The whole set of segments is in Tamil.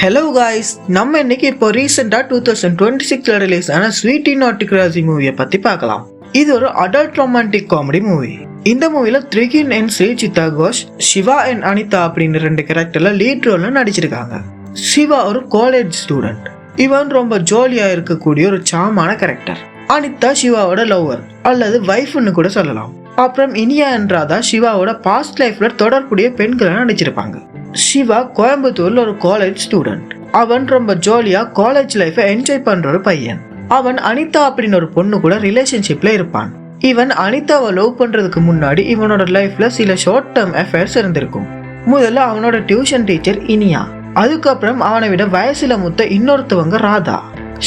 ஹலோ காய்ஸ், நம்ம இன்னைக்கு இப்போ ரீசெண்டா 2026 ரிலீஸ் ஆன ஸ்வீட்டி நாட் கிராசி மூவியை பத்தி பார்க்கலாம். இது ஒரு அடல்ட் ரொமான்டிக் காமெடி மூவி. இந்த மூவில த்ரிகின் அண்ட் ஸ்ரீசிதா கோஷ், சிவா அண்ட் அனிதா அப்படின்னு 2 கேரக்டர்ல லீட் ரோல்ல நடிச்சிருக்காங்க. சிவா ஒரு காலேஜ் ஸ்டூடெண்ட். இவன் ரொம்ப ஜாலியா இருக்கக்கூடிய ஒரு சாமான கேரக்டர். அனிதா சிவாவோட லவ்வர் அல்லது வைஃப்னு கூட சொல்லலாம். அப்புறம் இனியா என்றாதா சிவாவோட பாஸ்ட் லைஃப்ல தொடர்புடைய பெண்களை நடிச்சிருப்பாங்க. சிவா கோயம்புத்தூர்ல ஒரு காலேஜ் ஸ்டூடெண்ட். அவன் ரொம்ப ஜாலியா காலேஜ் லைஃபை என்ஜாய் பண்ற ஒரு பையன். அவன் அனிதா அப்படின்னு ஒரு பொண்ணு கூட ரிலேஷன்ஷிப்ல இருப்பான். இவன் அனிதாவை லவ் பண்றதுக்கு முன்னாடி இவனோட லைஃப்ல சில ஷார்ட் டேர்ம் அஃபேர்ஸ் இருந்திருக்கும். முதல்ல அவனோட டியூஷன் டீச்சர் இனியா, அதுக்கப்புறம் அவனை விட வயசுல மூத்த இன்னொருத்தவங்க ராதா.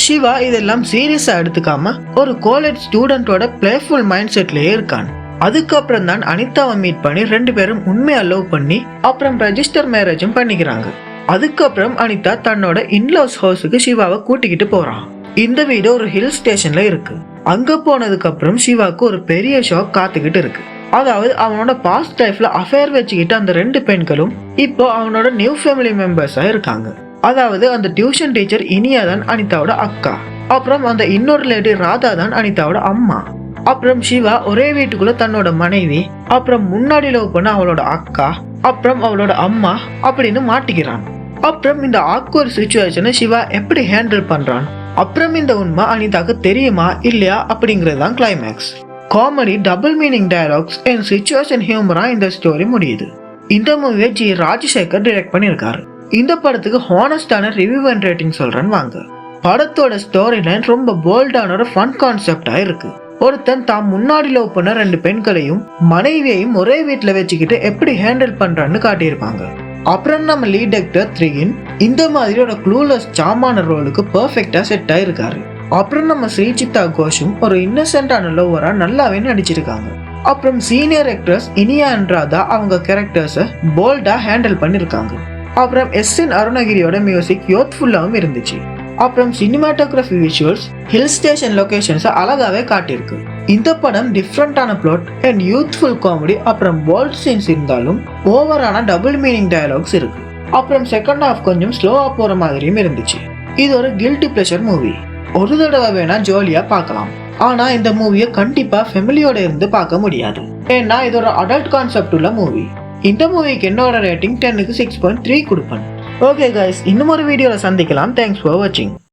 சிவா இதெல்லாம் சீரியஸா எடுத்துக்காம ஒரு காலேஜ் ஸ்டூடெண்டோட பிளேஃபுல் மைண்ட் செட்லயே இருக்கான். அதுக்கப்புறம் தான் அனிதாவை மீட் பண்ணி 2 பேரும் உண்மையா லவ் பண்ணி அப்புறம் ரெஜிஸ்டர் மேரேஜும் பண்ணிக்கிறாங்க. அதுக்கப்புறம் அனிதா தன்னோட இன்லாஸ் ஹவுஸுக்கு சிவாவை கூட்டிக்கிட்டு போறான். இந்த வீடு ஒரு ஹில் ஸ்டேஷன்ல இருக்கு. அங்க போனதுக்கு அப்புறம் சிவாக்கு ஒரு பெரிய ஷாக் காத்துக்கிட்டு இருக்கு. அதாவது அவனோட பாஸ்ட் லைஃப்ல அஃபேர் வச்சுக்கிட்டு அந்த 2 பெண்களும் இப்போ அவனோட நியூ ஃபேமிலி மெம்பர்ஸா இருக்காங்க. அதாவது அந்த டியூஷன் டீச்சர் இனியா தான் அனிதாவோட அக்கா. அப்புறம் அந்த இன்னொரு லேடி ராதா தான் அனிதாவோட அம்மா. அப்புறம் சிவா ஒரே வீட்டுக்குள்ள தன்னோட மனைவி, அப்புறம் முன்னாடி லவ் பண்ண அவளோட அக்கா, அப்புறம் அவளோட அம்மா அப்படின்னு மாட்டிக்கிறான். அப்புறம் இந்த ஆக்வர்ட் சிச்சுவேஷனை சிவா எப்படி ஹேண்டில் பண்றான், அப்புறம் இந்த உண்மை அனிதாக்கு தெரியுமா இல்லையா அப்படிங்கிறது தான் climax. Comedy, double meaning dialogues and situation ஹியூமரா இந்த ஸ்டோரி முடியுது. இந்த மூவியை ஜி ராஜசேகர் டைரக்ட் பண்ணியிருக்காரு. இந்த படத்துக்கு ஹானஸ்டான ரிவ்யூ அண்ட் ரேட்டிங் சொல்றேன்னு வாங்க. படத்தோட ஸ்டோரி லைன் ரொம்ப போல்டான ஒரு ஃபன் கான்செப்டா இருக்கு. ஒருத்தன் தான் முன்னாடி லவ் பண்ண 2 பெண்களையும் மனைவியையும் ஒரே வீட்டுல வச்சுக்கிட்டு எப்படி ஹேண்டில் பண்றான்னு காட்டியிருப்பாங்க. அப்புறம் நம்ம லீட் ஆக்டர் த்ரிகின் இந்த மாதிரி ஒரு க்ளூலெஸ் சாமான ரோலுக்கு பெர்ஃபெக்டா செட் ஆயிருக்காரு. அப்புறம் நம்ம ஸ்ரீசிதா கோஷும் ஒரு இன்னசென்டான லவ்வரா நல்லாவே நடிச்சிருக்காங்க. அப்புறம் சீனியர் ஆக்ட்ரஸ் இனியா என்றாதா அவங்க கேரக்டர்ஸை போல்டா ஹேண்டில் பண்ணிருக்காங்க. அப்புறம் எஸ்என் அருணகிரியோட மியூசிக் யூத்ஃபுல்லாவும் இருந்துச்சு. அப்புறம் சினிமாட்டோகிராஃபி விஷுவல்ஸ் ஹில் ஸ்டேஷன் லொகேஷன்ஸை அழகாவே காட்டியிருக்கு. இந்த படம் டிஃப்ரெண்டான பிளாட் அண்ட் யூத்ஃபுல் காமெடி அப்புறம் போல்ட் சீன்ஸ் இருந்தாலும் ஓவரான டபுள் மீனிங் டயலாக்ஸ் இருக்கு. அப்புறம் செகண்ட் ஹாஃப் கொஞ்சம் ஸ்லோவா போற மாதிரியும் இருந்துச்சு. இது ஒரு கில்ட்டி பிளஷர் மூவி. ஒரு தடவை வேணா ஜாலியா பார்க்கலாம். ஆனா இந்த மூவியை கண்டிப்பா ஃபேமிலியோட இருந்து பார்க்க முடியாது. ஏன்னா இது ஒரு அடல்ட் கான்செப்ட் உள்ள மூவி. இந்த மூவிக்கு என்னோட ரேட்டிங் 10க்கு 6.3 கொடுப்பேன். ஓகே கைஸ், இன்னும் ஒரு வீடியோல சந்திக்கலாம். தேங்க்ஸ் ஃபார் வாட்சிங்.